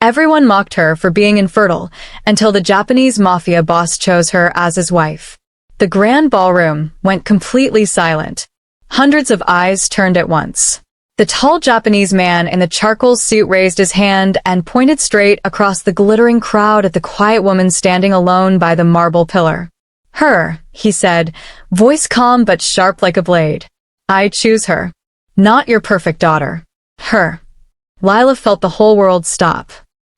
Everyone mocked her for being infertile until the Japanese Mafia boss chose her as his wife. The grand ballroom went completely silent. Hundreds of eyes turned at once. The tall Japanese man in the charcoal suit raised his hand and pointed straight across the glittering crowd at the quiet woman standing alone by the marble pillar. Her, he said, voice calm but sharp like a blade. I choose her. Not your perfect daughter. Her. Lila felt the whole world stop.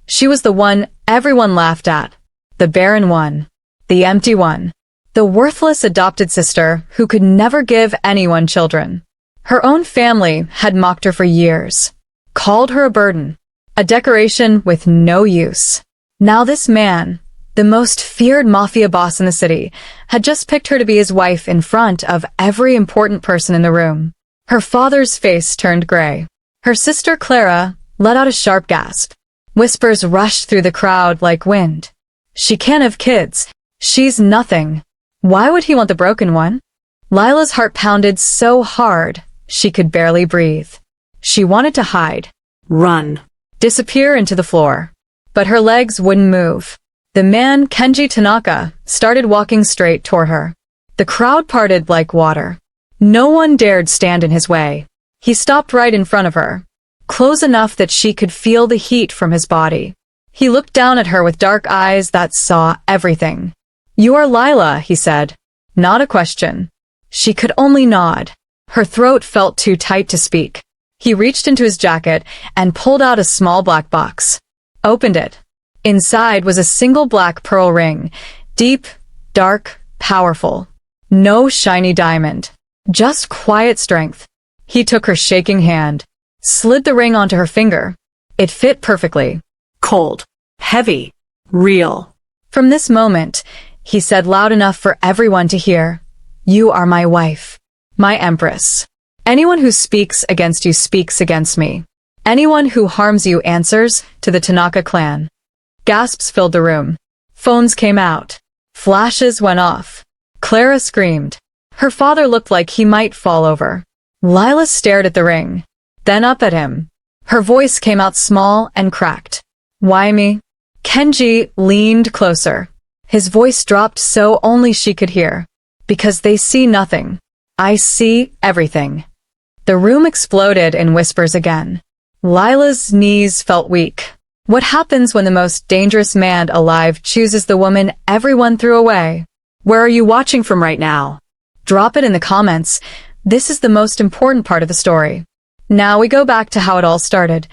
She was the one everyone laughed at. The barren one. The empty one. The worthless adopted sister who could never give anyone children. Her own family had mocked her for years. Called her a burden. A decoration with no use. Now this man, the most feared mafia boss in the city, had just picked her to be his wife in front of every important person in the room. Her father's face turned gray. Her sister Clara let out a sharp gasp. Whispers rushed through the crowd like wind. She can't have kids. She's nothing. Why would he want the broken one? Lila's heart pounded so hard, she could barely breathe. She wanted to hide. Run. Disappear into the floor. But her legs wouldn't move. The man, Kenji Tanaka, started walking straight toward her. The crowd parted like water. No one dared stand in his way. He stopped right in front of her, close enough that she could feel the heat from his body. He looked down at her with dark eyes that saw everything. You are Lila, he said. Not a question. She could only nod. Her throat felt too tight to speak. He reached into his jacket and pulled out a small black box. Opened it. Inside was a single black pearl ring. Deep, dark, powerful. No shiny diamond. Just quiet strength. He took her shaking hand. Slid the ring onto her finger. It fit perfectly. Cold. Heavy. Real. From this moment, he said loud enough for everyone to hear, you are my wife. My empress. Anyone who speaks against you speaks against me. Anyone who harms you answers to the Tanaka clan. Gasps filled the room. Phones came out. Flashes went off. Clara screamed. Her father looked like he might fall over. Lila stared at the ring. Then up at him. Her voice came out small and cracked. Why me? Kenji leaned closer. His voice dropped so only she could hear. Because they see nothing. I see everything. The room exploded in whispers again. Lila's knees felt weak. What happens when the most dangerous man alive chooses the woman everyone threw away? Where are you watching from right now? Drop it in the comments. This is the most important part of the story. Now we go back to how it all started.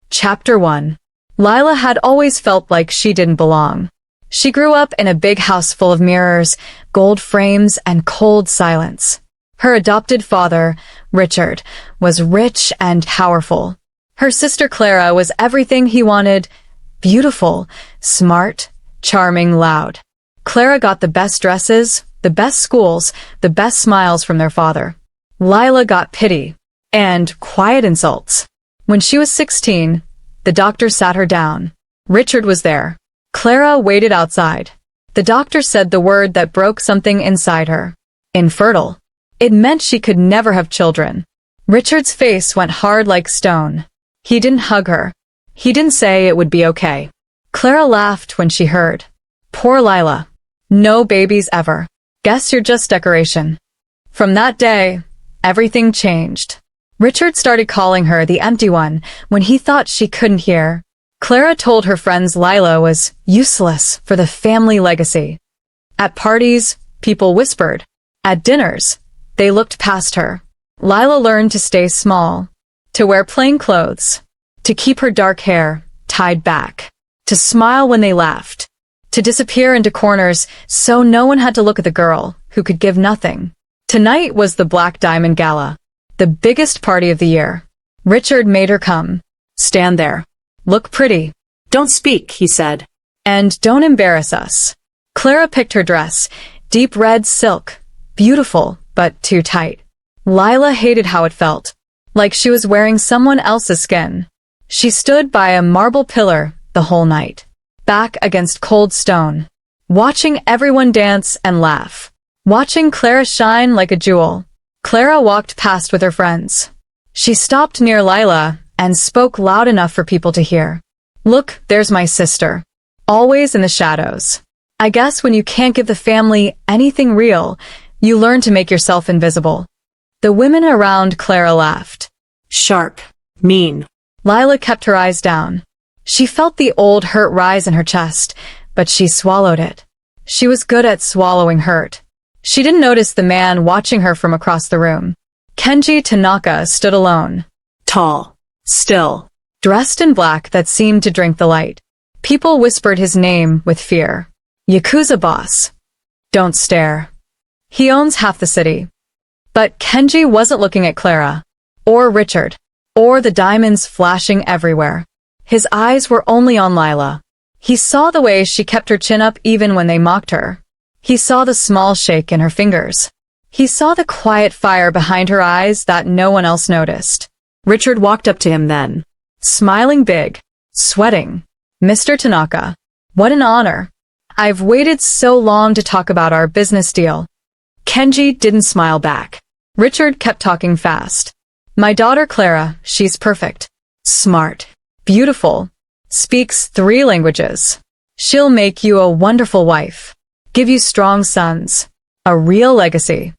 Chapter 1. Lila had always felt like she didn't belong. She grew up in a big house full of mirrors, gold frames, and cold silence. Her adopted father, Richard, was rich and powerful. Her sister Clara was everything he wanted: beautiful, smart, charming, loud. Clara got the best dresses, the best schools, the best smiles from their father. Lila got pity and quiet insults. When she was 16, the doctor sat her down. Richard was there. Clara waited outside. The doctor said the word that broke something inside her. Infertile. It meant she could never have children. Richard's face went hard like stone. He didn't hug her. He didn't say it would be okay. Clara laughed when she heard. Poor Lila. No babies ever. Guess you're just decoration. From that day, everything changed. Richard started calling her the empty one when he thought she couldn't hear. Clara told her friends Lila was useless for the family legacy. At parties, people whispered. At dinners, they looked past her. Lila learned to stay small, to wear plain clothes, to keep her dark hair tied back, to smile when they laughed, to disappear into corners so no one had to look at the girl who could give nothing. Tonight was the Black Diamond Gala, the biggest party of the year. Richard made her come. Stand there. Look pretty. Don't speak, he said. And don't embarrass us. Clara picked her dress, deep red silk, beautiful, but too tight. Lila hated how it felt, like she was wearing someone else's skin. She stood by a marble pillar the whole night, back against cold stone, watching everyone dance and laugh, watching Clara shine like a jewel. Clara walked past with her friends. She stopped near Lila and spoke loud enough for people to hear. Look, there's my sister. Always in the shadows. I guess when you can't give the family anything real, you learn to make yourself invisible. The women around Clara laughed. Sharp. Mean. Lila kept her eyes down. She felt the old hurt rise in her chest, but she swallowed it. She was good at swallowing hurt. She didn't notice the man watching her from across the room. Kenji Tanaka stood alone. Tall. Still. Dressed in black that seemed to drink the light. People whispered his name with fear. Yakuza boss. Don't stare. He owns half the city. But Kenji wasn't looking at Clara. Or Richard. Or the diamonds flashing everywhere. His eyes were only on Lila. He saw the way she kept her chin up even when they mocked her. He saw the small shake in her fingers. He saw the quiet fire behind her eyes that no one else noticed. Richard walked up to him then. Smiling big. Sweating. Mr. Tanaka. What an honor. I've waited so long to talk about our business deal. Kenji didn't smile back. Richard kept talking fast. My daughter Clara, she's perfect. Smart. Beautiful. Speaks 3 languages. She'll make you a wonderful wife. Give you strong sons. A real legacy.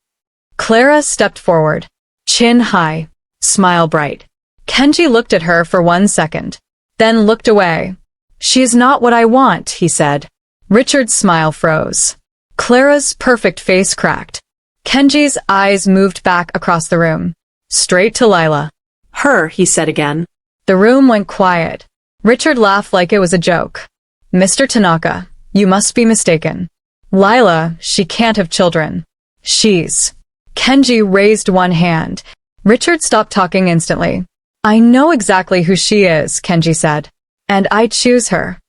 Clara stepped forward. Chin high. Smile bright. Kenji looked at her for 1 second. Then looked away. She is not what I want, he said. Richard's smile froze. Clara's perfect face cracked. Kenji's eyes moved back across the room. Straight to Lila. Her, he said again. The room went quiet. Richard laughed like it was a joke. Mr. Tanaka, you must be mistaken. Lila, she can't have children. She's. Kenji raised one hand. Richard stopped talking instantly. I know exactly who she is, Kenji said. And I choose her.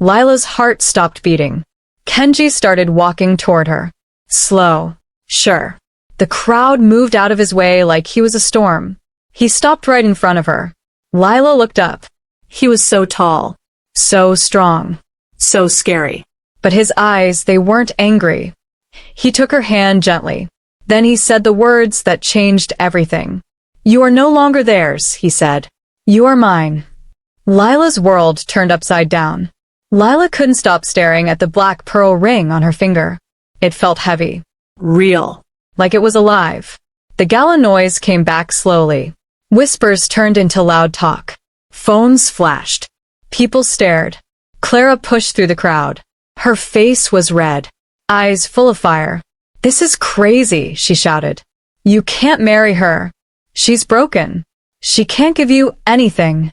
Lila's heart stopped beating. Kenji started walking toward her. Slow. Sure. The crowd moved out of his way like he was a storm. He stopped right in front of her. Lila looked up. He was so tall. So strong. So scary. But his eyes, they weren't angry. He took her hand gently. Then he said the words that changed everything. You are no longer theirs, he said. You are mine. Lila's world turned upside down. Lila couldn't stop staring at the black pearl ring on her finger. It felt heavy. Real. Like it was alive. The gala noise came back slowly. Whispers turned into loud talk. Phones flashed. People stared. Clara pushed through the crowd. Her face was red. Eyes full of fire. This is crazy, she shouted. You can't marry her. She's broken. She can't give you anything.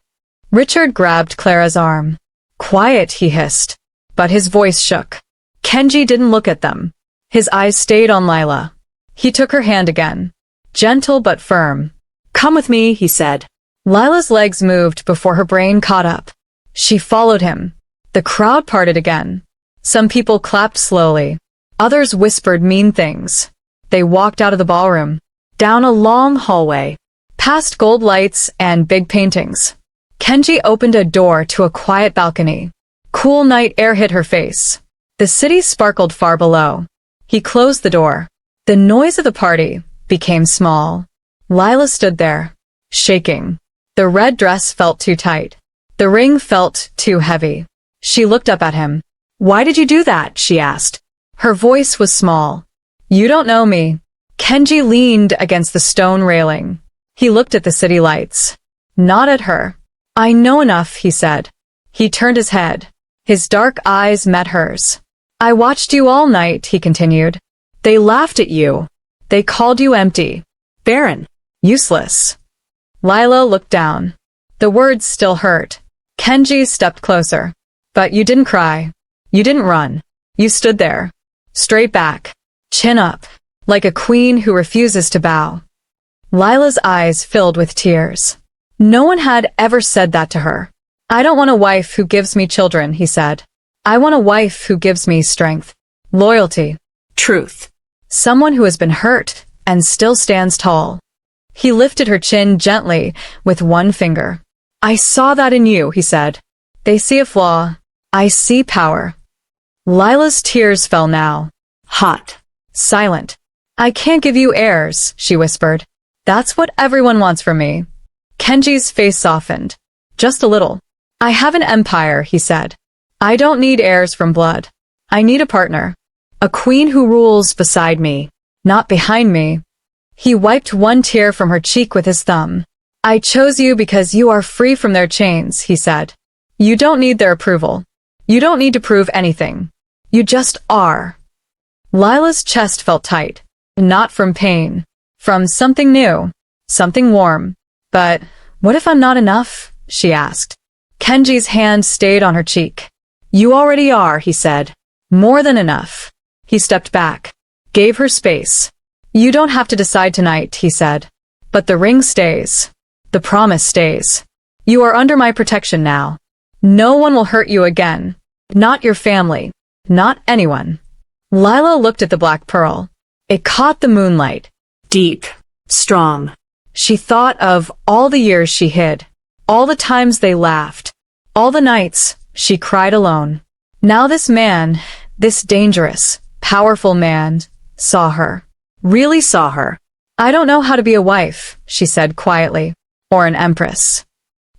Richard grabbed Clara's arm. Quiet, he hissed. But his voice shook. Kenji didn't look at them. His eyes stayed on Lila. He took her hand again. Gentle but firm. Come with me, he said. Lila's legs moved before her brain caught up. She followed him. The crowd parted again. Some people clapped slowly. Others whispered mean things. They walked out of the ballroom. Down a long hallway. Past gold lights and big paintings. Kenji opened a door to a quiet balcony. Cool night air hit her face. The city sparkled far below. He closed the door. The noise of the party became small. Lila stood there, shaking. The red dress felt too tight. The ring felt too heavy. She looked up at him. Why did you do that? She asked. Her voice was small. You don't know me. Kenji leaned against the stone railing. He looked at the city lights. Not at her. I know enough, he said. He turned his head. His dark eyes met hers. I watched you all night, he continued. They laughed at you. They called you empty. Barren. Useless. Lila looked down. The words still hurt. Kenji stepped closer. But you didn't cry. You didn't run. You stood there. Straight back. Chin up. Like a queen who refuses to bow. Lila's eyes filled with tears. No one had ever said that to her. I don't want a wife who gives me children, he said. I want a wife who gives me strength, loyalty, truth. Someone who has been hurt and still stands tall. He lifted her chin gently with one finger. I saw that in you, he said. They see a flaw. I see power. Lila's tears fell now. Hot. Silent. I can't give you heirs, she whispered. That's what everyone wants from me. Kenji's face softened. Just a little. I have an empire, he said. I don't need heirs from blood. I need a partner. A queen who rules beside me, not behind me. He wiped one tear from her cheek with his thumb. I chose you because you are free from their chains, he said. You don't need their approval. You don't need to prove anything. You just are. Lila's chest felt tight, not from pain, from something new, something warm. But what if I'm not enough? She asked. Kenji's hand stayed on her cheek. You already are, he said. More than enough. He stepped back, gave her space. You don't have to decide tonight, he said. But the ring stays. The promise stays. You are under my protection now. No one will hurt you again. Not your family. Not anyone. Lila looked at the black pearl. It caught the moonlight. Deep. Strong. She thought of all the years she hid. All the times they laughed. All the nights she cried alone. Now this man, this dangerous, powerful man, saw her. Really saw her. I don't know how to be a wife, she said quietly. Or an empress.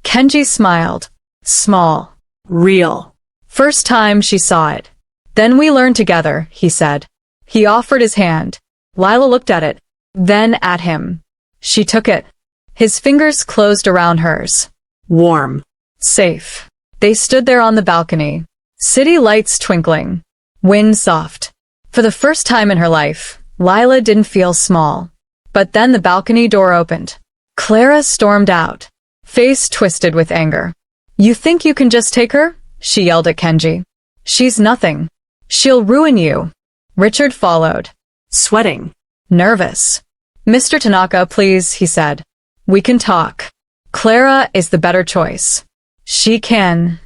Kenji smiled. Small. Real. First time she saw it. Then we learn together, he said. He offered his hand. Lila looked at it. Then at him. She took it. His fingers closed around hers. Warm. Safe. They stood there on the balcony. City lights twinkling. Wind soft. For the first time in her life, Lila didn't feel small. But then the balcony door opened. Clara stormed out, face twisted with anger. You think you can just take her? She yelled at Kenji. She's nothing. She'll ruin you. Richard followed. Sweating. Nervous. Mr. Tanaka, please, he said. We can talk. Clara is the better choice. She can.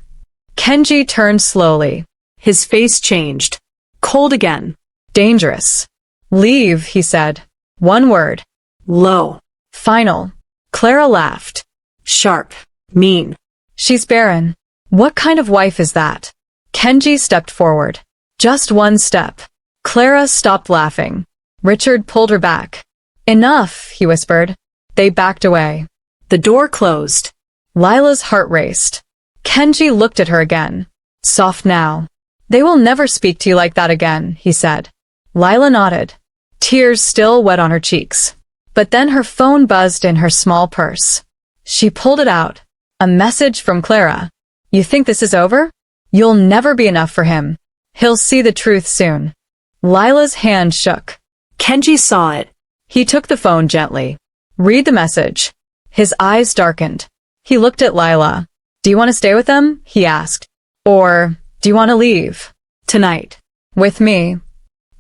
Kenji turned slowly. His face changed. Cold again. Dangerous. Leave, he said. One word. Low. Final. Clara laughed. Sharp. Mean. She's barren. What kind of wife is that? Kenji stepped forward. Just one step. Clara stopped laughing. Richard pulled her back. Enough, he whispered. They backed away. The door closed. Lila's heart raced. Kenji looked at her again. Soft now. They will never speak to you like that again, he said. Lila nodded. Tears still wet on her cheeks. But then her phone buzzed in her small purse. She pulled it out. A message from Clara. You think this is over? You'll never be enough for him. He'll see the truth soon. Lila's hand shook. Kenji saw it. He took the phone gently. Read the message. His eyes darkened. He looked at Lila. Do you want to stay with them? He asked. Or, do you want to leave? Tonight. With me.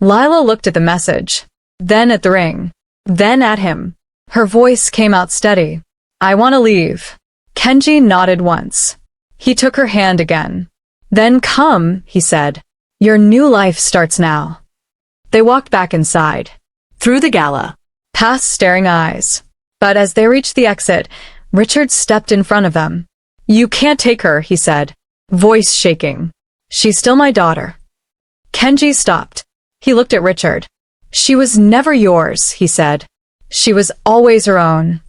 Lila looked at the message. Then at the ring. Then at him. Her voice came out steady. I want to leave. Kenji nodded once. He took her hand again. Then come, he said. Your new life starts now. They walked back inside. Through the gala. Past staring eyes. But as they reached the exit, Richard stepped in front of them. You can't take her, he said, voice shaking. She's still my daughter. Kenji stopped. He looked at Richard. She was never yours, he said. She was always her own.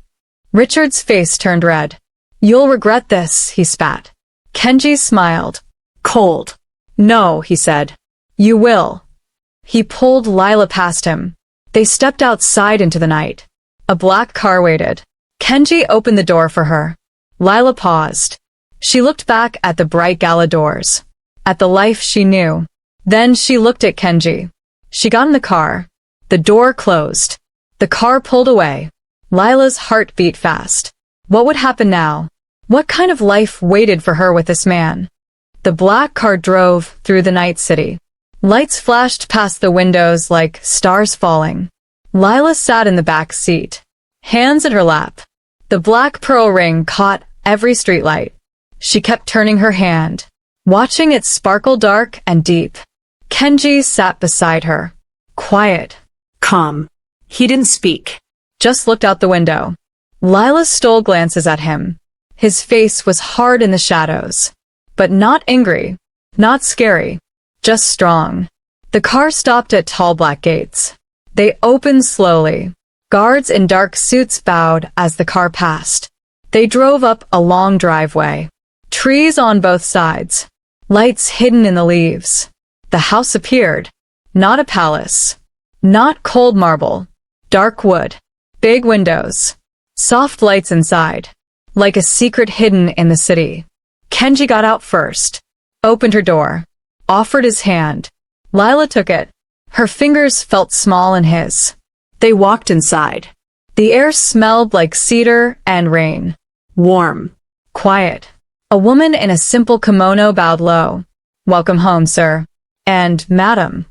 Richard's face turned red. You'll regret this, he spat. Kenji smiled. Cold. No, he said. You will. He pulled Lila past him. They stepped outside into the night. A black car waited. Kenji opened the door for her. Lila paused. She looked back at the bright gala doors. At the life she knew. Then she looked at Kenji. She got in the car. The door closed. The car pulled away. Lila's heart beat fast. What would happen now? What kind of life waited for her with this man? The black car drove through the night city. Lights flashed past the windows like stars falling. Lila sat in the back seat, hands in her lap. The black pearl ring caught every streetlight. She kept turning her hand, watching it sparkle dark and deep. Kenji sat beside her, quiet, Calm. He didn't speak. Just looked out the window. Lila stole glances at him. His face was hard in the shadows, but not angry, not scary, just strong. The car stopped at tall black gates. They opened slowly. Guards in dark suits bowed as the car passed. They drove up a long driveway. Trees on both sides. Lights hidden in the leaves. The house appeared. Not a palace. Not cold marble. Dark wood. Big windows. Soft lights inside. Like a secret hidden in the city. Kenji got out first. Opened her door. Offered his hand. Lila took it. Her fingers felt small in his. They walked inside. The air smelled like cedar and rain. Warm. Quiet. A woman in a simple kimono bowed low. "Welcome home, sir." And "Madam."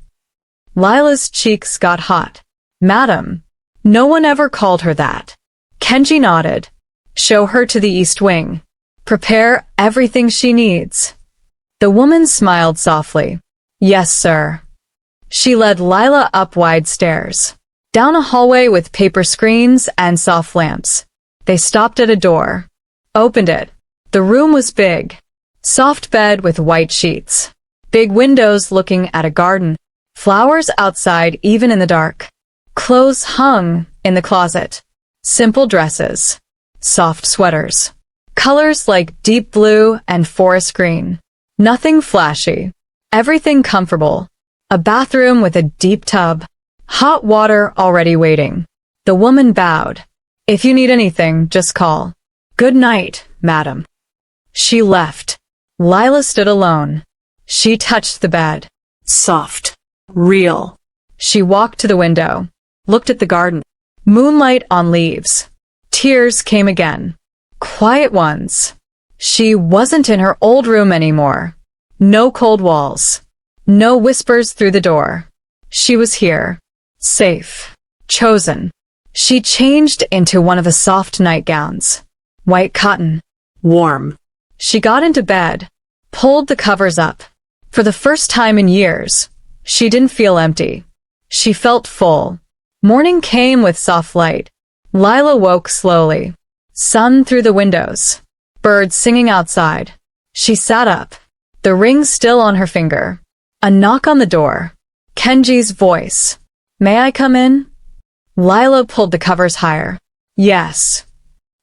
Lila's cheeks got hot. "Madam." No one ever called her that. Kenji nodded. "Show her to the east wing. Prepare everything she needs." The woman smiled softly. "Yes, sir." She led Lila up wide stairs. Down a hallway with paper screens and soft lamps. They stopped at a door. Opened it. The room was big. Soft bed with white sheets. Big windows looking at a garden. Flowers outside even in the dark. Clothes hung in the closet. Simple dresses. Soft sweaters. Colors like deep blue and forest green. Nothing flashy. Everything comfortable. A bathroom with a deep tub. Hot water already waiting. The woman bowed. "If you need anything, just call." "Good night, madam." She left. Lila stood alone. She touched the bed. Soft. Real. She walked to the window. Looked at the garden. Moonlight on leaves. Tears came again. Quiet ones. She wasn't in her old room anymore. No cold walls. No whispers through the door. She was here. Safe. Chosen. She changed into one of the soft nightgowns. White cotton. Warm. She got into bed. Pulled the covers up. For the first time in years, she didn't feel empty. She felt full. Morning came with soft light. Lila woke slowly. Sun through the windows. Birds singing outside. She sat up. The ring still on her finger. A knock on the door. Kenji's voice. "May I come in?" Lila pulled the covers higher. "Yes."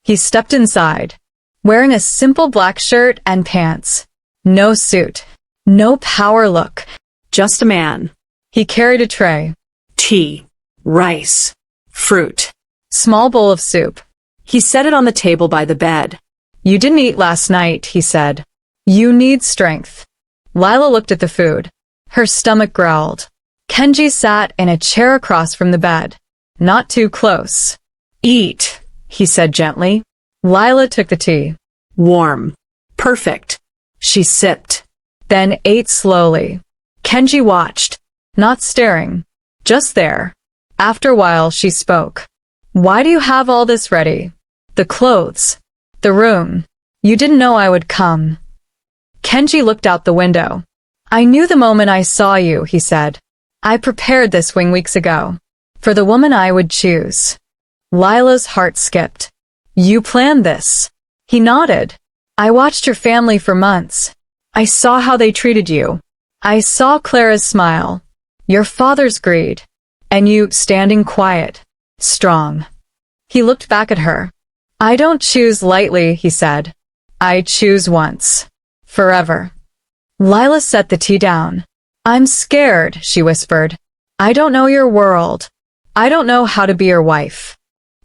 He stepped inside. Wearing a simple black shirt and pants. No suit. No power look. Just a man. He carried a tray. Tea. Rice. Fruit. Small bowl of soup. He set it on the table by the bed. "You didn't eat last night," he said. "You need strength." Lila looked at the food. Her stomach growled. Kenji sat in a chair across from the bed. Not too close. "Eat," he said gently. Lila took the tea. Warm. Perfect. She sipped. Then ate slowly. Kenji watched. Not staring. Just there. After a while she spoke. "Why do you have all this ready? The clothes. The room. You didn't know I would come." Kenji looked out the window. "I knew the moment I saw you," he said. "I prepared this wing weeks ago. For the woman I would choose." Lila's heart skipped. "You planned this?" He nodded. "I watched your family for months. I saw how they treated you. I saw Clara's smile. Your father's greed. And you standing quiet. Strong." He looked back at her. "I don't choose lightly," he said. "I choose once. Forever." Lila set the tea down. "I'm scared," she whispered. "I don't know your world. I don't know how to be your wife."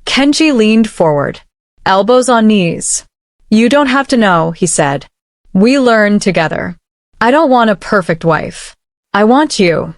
Kenji leaned forward. Elbows on knees. "You don't have to know," he said. "We learn together. I don't want a perfect wife. I want you."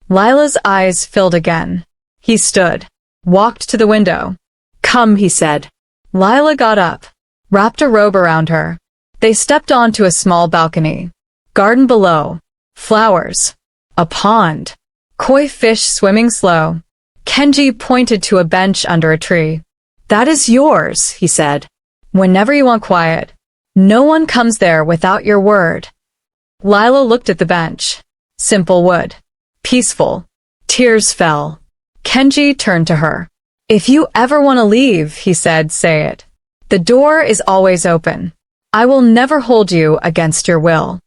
Lila's eyes filled again. He stood. Walked to the window. "Come," he said. Lila got up. Wrapped a robe around her. They stepped onto a small balcony. Garden below. Flowers. A pond. Koi fish swimming slow. Kenji pointed to a bench under a tree. "That is yours," he said. "Whenever you want quiet. No one comes there without your word." Lila looked at the bench. Simple wood. Peaceful. Tears fell. Kenji turned to her. "If you ever want to leave," he said, "say it. The door is always open. I will never hold you against your will."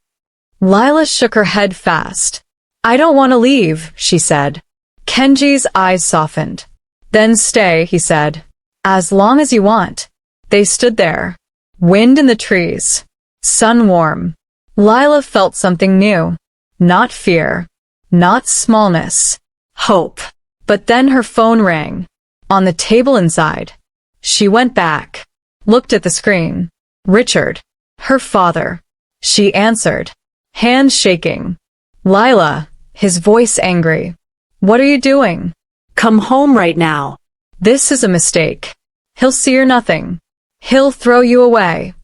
Lila shook her head fast. "I don't want to leave," she said. Kenji's eyes softened. "Then stay," he said. "As long as you want." They stood there. Wind in the trees. sun warm. Lila felt something new. Not fear. Not smallness. Hope. But then her phone rang. On the table inside. She went back. Looked at the screen. Richard. Her father. She answered. Hands shaking. Lila. His voice angry. What are you doing? Come home right now. This is a mistake. He'll see you're nothing. He'll throw you away.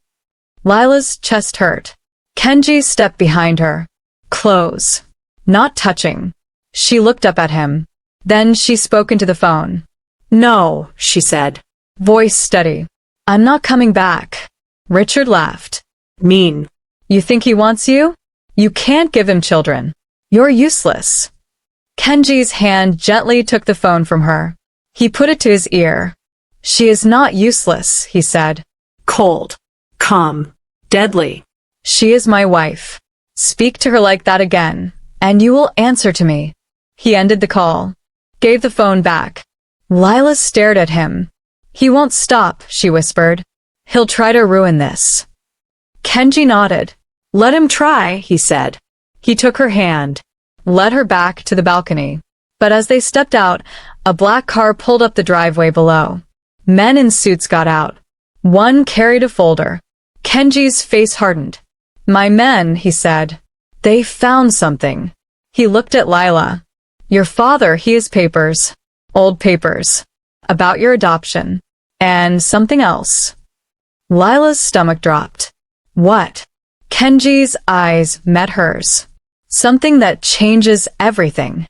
Lila's chest hurt. Kenji stepped behind her. Close. Not touching. She looked up at him. Then she spoke into the phone. No, she said. Voice steady. I'm not coming back. Richard laughed. Mean. You think he wants you? You can't give him children. You're useless. Kenji's hand gently took the phone from her. He put it to his ear. She is not useless, he said. Cold. Calm. Deadly. She is my wife. Speak to her like that again, and you will answer to me. He ended the call. Gave the phone back. Lila stared at him. He won't stop, she whispered. He'll try to ruin this. Kenji nodded. Let him try, he said. He took her hand, led her back to the balcony. But as they stepped out, a black car pulled up the driveway below. Men in suits got out. One carried a folder. Kenji's face hardened. My men, he said. They found something. He looked at Lila. Your father, he has papers. Old papers. About your adoption. And something else. Lila's stomach dropped. What? Kenji's eyes met hers. Something that changes everything.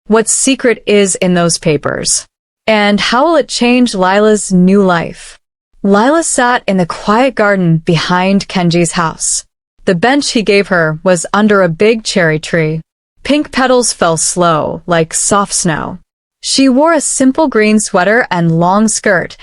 What secret is in those papers? And how will it change Lila's new life? Lila sat in the quiet garden behind Kenji's house. The bench he gave her was under a big cherry tree. Pink petals fell slow, like soft snow. She wore a simple green sweater and long skirt,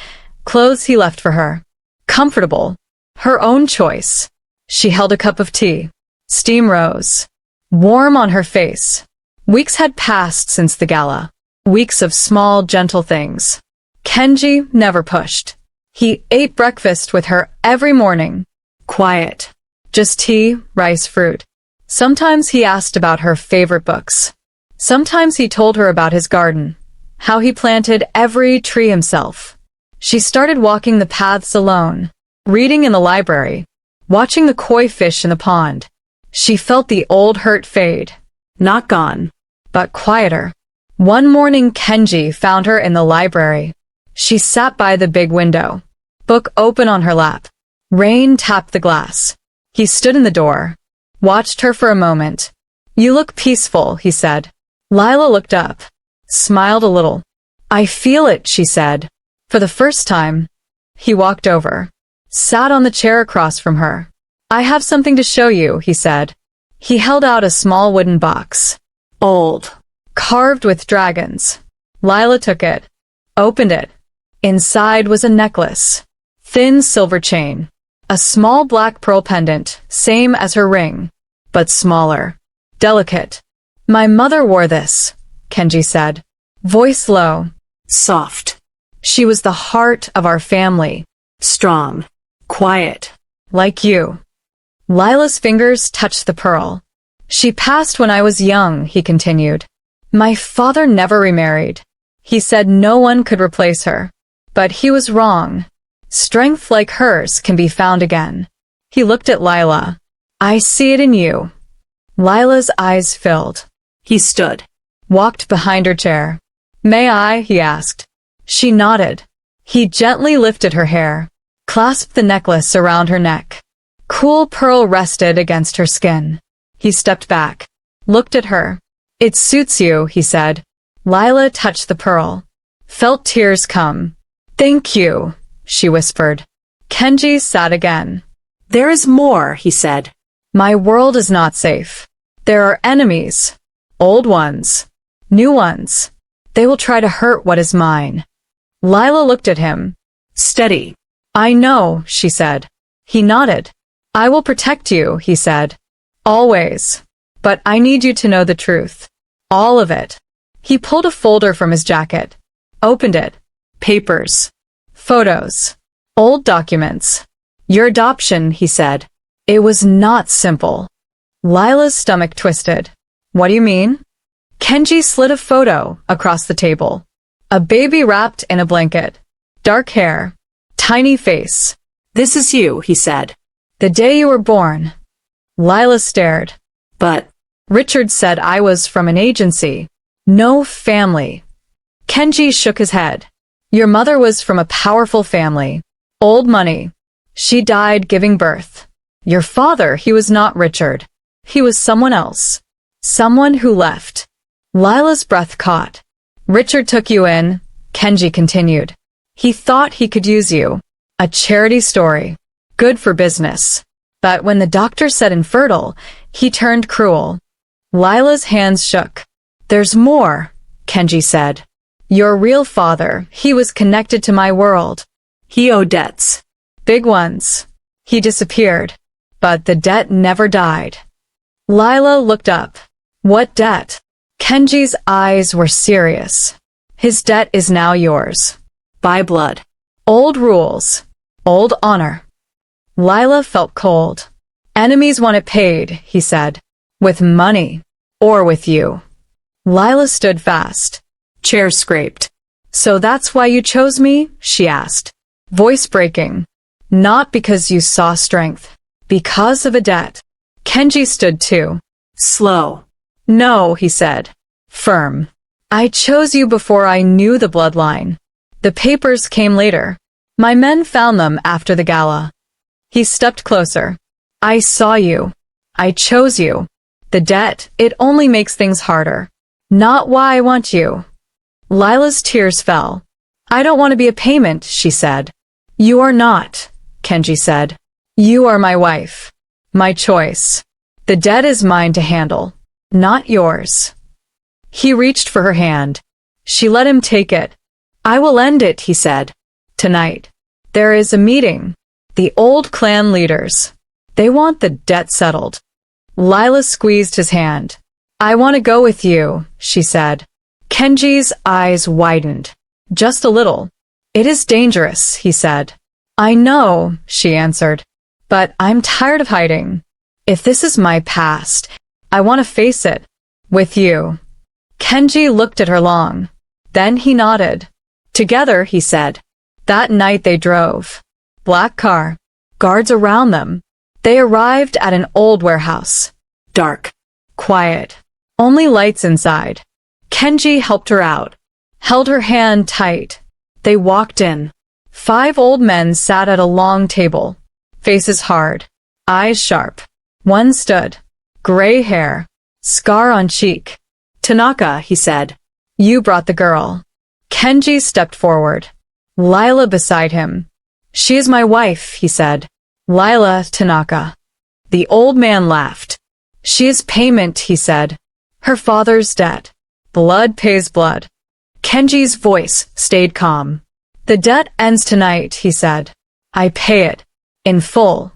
clothes he left for her. Comfortable. Her own choice. She held a cup of tea. Steam rose. Warm on her face. Weeks had passed since the gala. Weeks of small, gentle things. Kenji never pushed. He ate breakfast with her every morning. Quiet. Just tea, rice, fruit. Sometimes he asked about her favorite books. Sometimes he told her about his garden. How he planted every tree himself. She started walking the paths alone. Reading in the library. Watching the koi fish in the pond. She felt the old hurt fade. Not gone, but quieter. One morning Kenji found her in the library. She sat by the big window. Book open on her lap. Rain tapped the glass. He stood in the door. Watched her for a moment. You look peaceful, he said. Lila looked up. Smiled a little. I feel it, she said. For the first time. He walked over. Sat on the chair across from her. I have something to show you, he said. He held out a small wooden box. Old. Carved with dragons. Lila took it. Opened it. Inside was a necklace. Thin silver chain. A small black pearl pendant, same as her ring, but smaller. Delicate. My mother wore this, Kenji said. Voice low. Soft. She was the heart of our family. Strong. Quiet. Like you. Lila's fingers touched the pearl. She passed when I was young, he continued. My father never remarried. He said no one could replace her. But he was wrong. Strength like hers can be found again. He looked at Lila. I see it in you. Lila's eyes filled. He stood. Walked behind her chair. May I? He asked. She nodded. He gently lifted her hair. Clasped the necklace around her neck. Cool pearl rested against her skin. He stepped back. Looked at her. It suits you, he said. Lila touched the pearl. Felt tears come. Thank you, she whispered. Kenji sat again. There is more, he said. My world is not safe. There are enemies. Old ones. New ones. They will try to hurt what is mine. Lila looked at him. Steady. I know, she said. He nodded. I will protect you, he said. Always. But I need you to know the truth. All of it. He pulled a folder from his jacket. Opened it. Papers. Photos. Old documents. Your adoption, he said. It was not simple. Lila's stomach twisted. What do you mean? Kenji slid a photo across the table. A baby wrapped in a blanket. Dark hair. Tiny face. This is you, he said. The day you were born. Lila stared. But Richard said I was from an agency. No family. Kenji shook his head. Your mother was from a powerful family. Old money. She died giving birth. Your father, he was not Richard. He was someone else. Someone who left. Lila's breath caught. Richard took you in, Kenji continued. He thought he could use you. A charity story. Good for business. But when the doctor said infertile, he turned cruel. Lila's hands shook. There's more, Kenji said. Your real father, he was connected to my world. He owed debts. Big ones. He disappeared. But the debt never died. Lila looked up. What debt? Kenji's eyes were serious. His debt is now yours. By blood. Old rules. Old honor. Lila felt cold. Enemies want it paid, he said. With money. Or with you. Lila stood fast. Chairs scraped. So that's why you chose me? She asked. Voice breaking. Not because you saw strength. Because of a debt. Kenji stood too. Slow. No, he said. Firm. I chose you before I knew the bloodline. The papers came later. My men found them after the gala. He stepped closer. I saw you. I chose you. The debt, it only makes things harder. Not why I want you. Lila's tears fell. I don't want to be a payment, she said. You are not, Kenji said. You are my wife. My choice. The debt is mine to handle. Not yours. He reached for her hand. She let him take it. I will end it, he said. Tonight. There is a meeting. The old clan leaders. They want the debt settled. Lila squeezed his hand. I want to go with you, she said. Kenji's eyes widened. Just a little. It is dangerous, he said. I know, she answered. But I'm tired of hiding. If this is my past, I want to face it. With you. Kenji looked at her long. Then he nodded. Together, he said. That night they drove. Black car. Guards around them. They arrived at an old warehouse. Dark. Quiet. Only lights inside. Kenji helped her out. Held her hand tight. They walked in. 5 old men sat at a long table. Faces hard. Eyes sharp. One stood. Gray hair. Scar on cheek. Tanaka, he said. You brought the girl. Kenji stepped forward. Lila beside him. She is my wife, he said. Lila Tanaka. The old man laughed. She is payment, he said. Her father's debt. Blood pays blood. Kenji's voice stayed calm. The debt ends tonight, he said. I pay it. In full.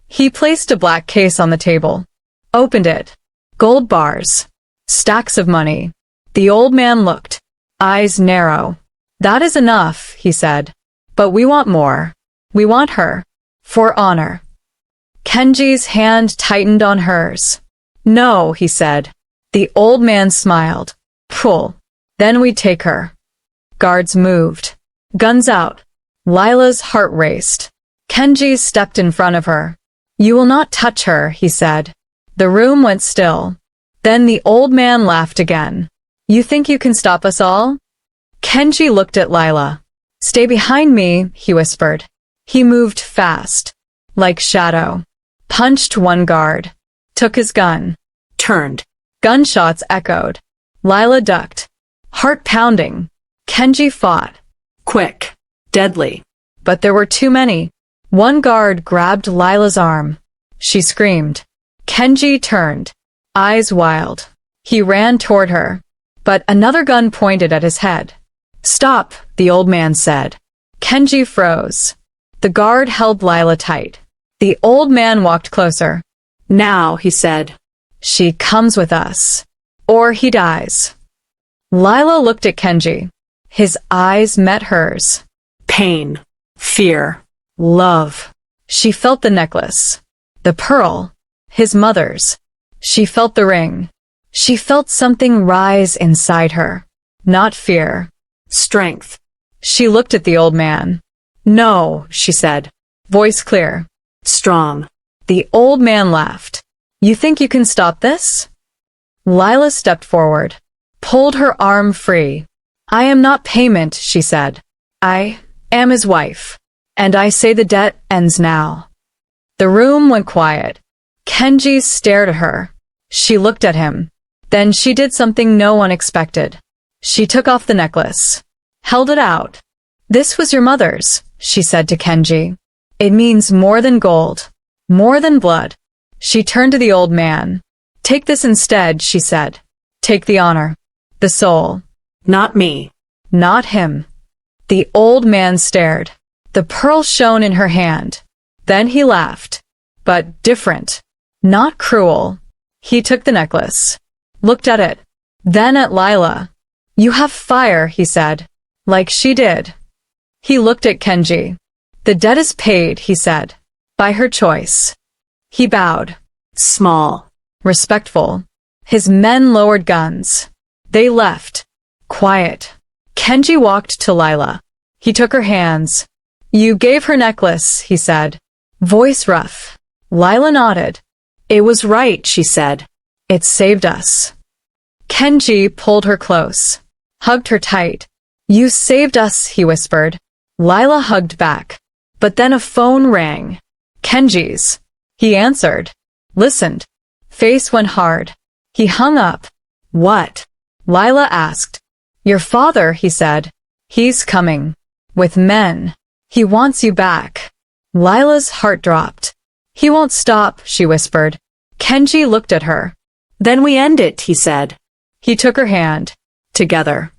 He placed a black case on the table. Opened it. Gold bars. Stacks of money. The old man looked. Eyes narrow. That is enough, he said. But we want more. We want her. For honor. Kenji's hand tightened on hers. No, he said. The old man smiled. Pull. Then we take her. Guards moved. Guns out. Lila's heart raced. Kenji stepped in front of her. You will not touch her, he said. The room went still. Then the old man laughed again. You think you can stop us all? Kenji looked at Lila. Stay behind me, he whispered. He moved fast. Like shadow. Punched one guard. Took his gun. Turned. Gunshots echoed. Lila ducked. Heart pounding. Kenji fought. Quick. Deadly. But there were too many. One guard grabbed Lila's arm. She screamed. Kenji turned. Eyes wild. He ran toward her. But another gun pointed at his head. Stop, the old man said. Kenji froze. The guard held Lila tight. The old man walked closer. Now, he said. She comes with us. Or he dies. Lila looked at Kenji. His eyes met hers. Pain. Fear. Love. She felt the necklace. The pearl. His mother's. She felt the ring. She felt something rise inside her. Not fear. Strength. She looked at the old man. "No," she said. Voice clear. Strong. The old man laughed. "You think you can stop this?" Lila stepped forward, pulled her arm free. "I am not payment," she said. "I am his wife. And I say the debt ends now." The room went quiet. Kenji stared at her. She looked at him. Then she did something no one expected. She took off the necklace. Held it out. "This was your mother's," she said to Kenji. "It means more than gold. More than blood." She turned to the old man. "Take this instead," she said. "Take the honor. The soul." Not me. Not him. The old man stared. The pearl shone in her hand. Then he laughed. But different. Not cruel. He took the necklace. Looked at it. Then at Lila. "You have fire," he said. "Like she did." He looked at Kenji. "The debt is paid," he said. "By her choice." He bowed. Small. Respectful. His men lowered guns. They left. Quiet. Kenji walked to Lila. He took her hands. "You gave her necklace," he said. Voice rough. Lila nodded. "It was right," she said. "It saved us." Kenji pulled her close. Hugged her tight. "You saved us," he whispered. Lila hugged back. But then a phone rang. Kenji's. He answered. Listened. Face went hard. He hung up. "What?" Lila asked. "Your father," he said. "He's coming. With men. He wants you back." Lila's heart dropped. "He won't stop," she whispered. Kenji looked at her. "Then we end it," he said. He took her hand. Together.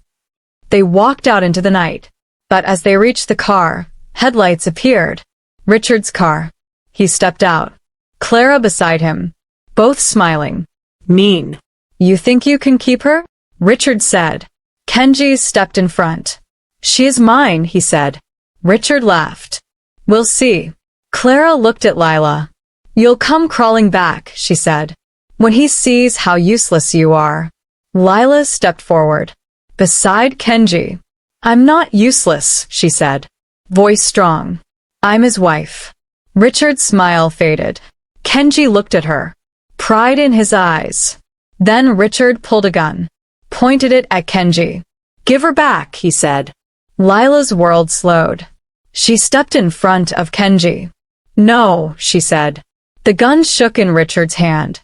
They walked out into the night. But as they reached the car, headlights appeared. Richard's car. He stepped out. Clara beside him. Both smiling. Mean. "You think you can keep her?" Richard said. Kenji stepped in front. "She is mine," he said. Richard laughed. "We'll see." Clara looked at Lila. "You'll come crawling back," she said, "when he sees how useless you are." Lila stepped forward. Beside Kenji. "I'm not useless," she said. Voice strong. "I'm his wife." Richard's smile faded. Kenji looked at her. Pride in his eyes. Then Richard pulled a gun. Pointed it at Kenji. "Give her back," he said. Lila's world slowed. She stepped in front of Kenji. "No," she said. The gun shook in Richard's hand.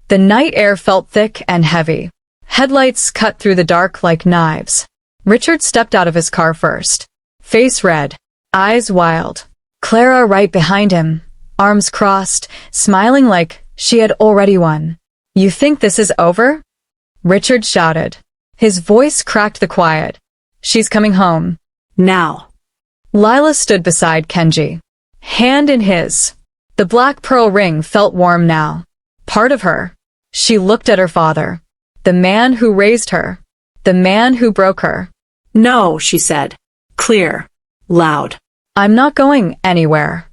The night air felt thick and heavy. Headlights cut through the dark like knives. Richard stepped out of his car first. Face red. Eyes wild. Clara right behind him. Arms crossed, smiling like she had already won. "You think this is over?" Richard shouted. His voice cracked the quiet. "She's coming home. Now." Lila stood beside Kenji. Hand in his. The black pearl ring felt warm now. Part of her. She looked at her father. The man who raised her. The man who broke her. "No," she said. Clear. Loud. "I'm not going anywhere."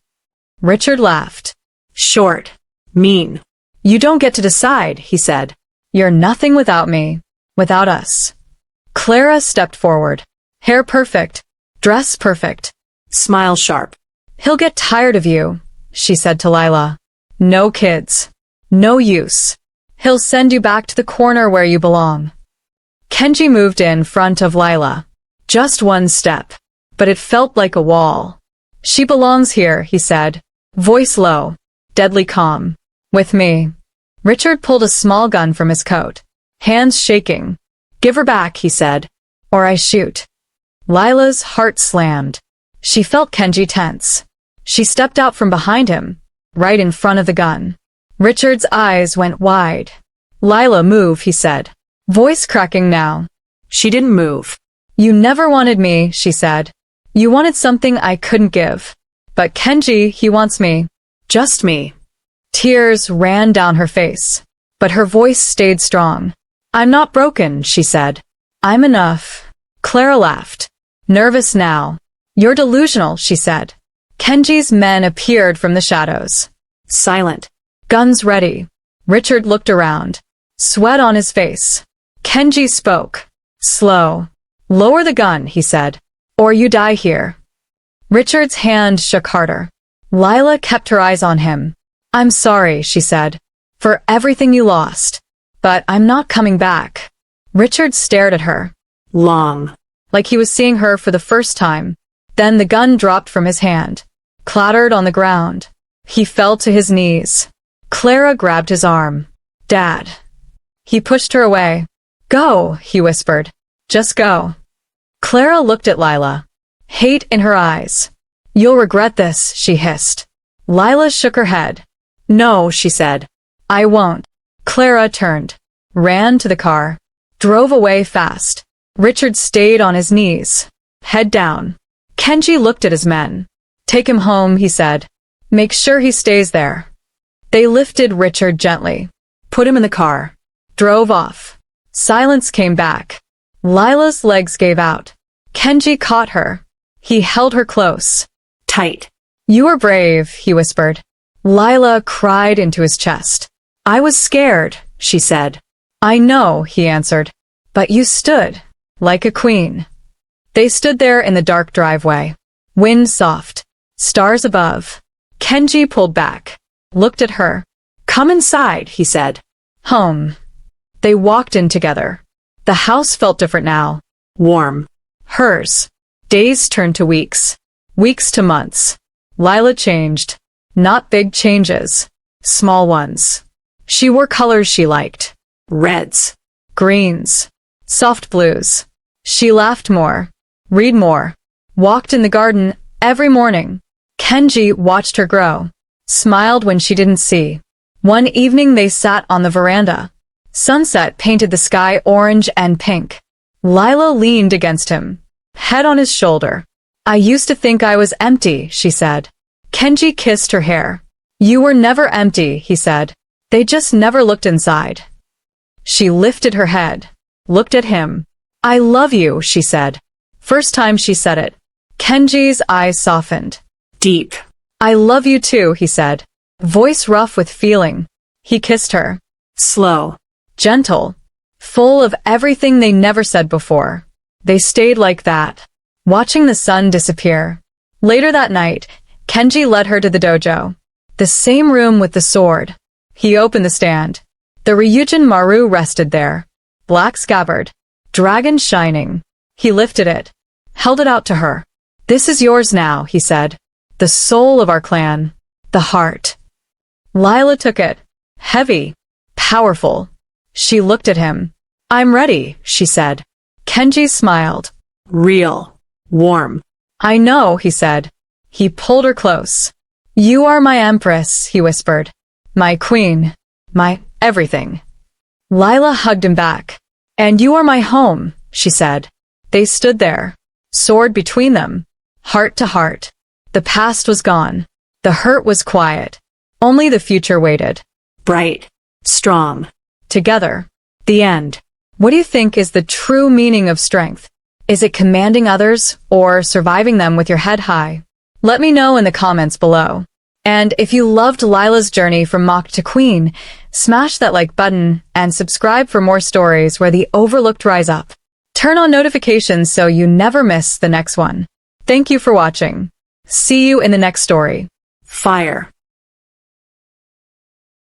Richard laughed. Short. Mean. "You don't get to decide," he said. "You're nothing without me. Without us." Clara stepped forward. Hair perfect. Dress perfect. Smile sharp. "He'll get tired of you," she said to Lila. "No kids. No use. He'll send you back to the corner where you belong." Kenji moved in front of Lila. Just one step. But it felt like a wall. "She belongs here," he said. Voice low. Deadly calm. "With me." Richard pulled a small gun from his coat. Hands shaking. "Give her back," he said. "Or I shoot." Lila's heart slammed. She felt Kenji tense. She stepped out from behind him, right in front of the gun. Richard's eyes went wide. "Lila, move," he said. Voice cracking now. She didn't move. "You never wanted me," she said. "You wanted something I couldn't give. But Kenji, he wants me. Just me." Tears ran down her face. But her voice stayed strong. "I'm not broken," she said. "I'm enough." Clara laughed. Nervous now. "You're delusional," she said. Kenji's men appeared from the shadows. Silent. Guns ready. Richard looked around. Sweat on his face. Kenji spoke. Slow. Lower the gun, he said. Or you die here. Richard's hand shook harder. Lila kept her eyes on him. I'm sorry, she said, for everything you lost. But I'm not coming back. Richard stared at her. Long. Like he was seeing her for the first time. Then the gun dropped from his hand. Clattered on the ground. He fell to his knees. Clara grabbed his arm. Dad. He pushed her away. Go, he whispered. Just go. Clara looked at Lila. Hate in her eyes. You'll regret this, she hissed. Lila shook her head. No, she said. I won't. Clara turned. Ran to the car. Drove away fast. Richard stayed on his knees. Head down. Kenji looked at his men. Take him home, he said. Make sure he stays there. They lifted Richard gently. Put him in the car. Drove off. Silence came back. Lila's legs gave out. Kenji caught her. He held her close. Tight. You were brave, he whispered. Lila cried into his chest. I was scared, she said. I know, he answered. But you stood. Like a queen. They stood there in the dark driveway. Wind soft. Stars above. Kenji pulled back. Looked at her. Come inside, he said. Home. They walked in together. The house felt different now. Warm. Hers. Days turned to weeks. Weeks to months. Lila changed. Not big changes. Small ones. She wore colors she liked. Reds. Greens. Soft blues. She laughed more. Read more. Walked in the garden every morning. Kenji watched her grow. Smiled when she didn't see. One evening they sat on the veranda. Sunset painted the sky orange and pink. Lila leaned against him. Head on his shoulder. I used to think I was empty, she said. Kenji kissed her hair. You were never empty, he said. They just never looked inside. She lifted her head. Looked at him. I love you, she said. First time she said it. Kenji's eyes softened. Deep. I love you too, he said. Voice rough with feeling. He kissed her. Slow. Gentle. Full of everything they never said before. They stayed like that, watching the sun disappear. Later that night, Kenji led her to the dojo. The same room with the sword. He opened the stand. The Ryujin Maru rested there. Black scabbard. Dragon shining. He lifted it. Held it out to her. This is yours now, he said. The soul of our clan. The heart. Lila took it. Heavy. Powerful. She looked at him. I'm ready, she said. Kenji smiled. Real. Warm. I know, he said. He pulled her close. You are my empress, he whispered. My queen. My everything. Lila hugged him back. And you are my home, she said. They stood there. Sword between them. Heart to heart. The past was gone. The hurt was quiet. Only the future waited. Bright. Strong. Together. The end. What do you think is the true meaning of strength? Is it commanding others or surviving them with your head high? Let me know in the comments below. And if you loved Lila's journey from mock to queen, smash that like button and subscribe for more stories where the overlooked rise up. Turn on notifications so you never miss the next one. Thank you for watching. See you in the next story. Fire.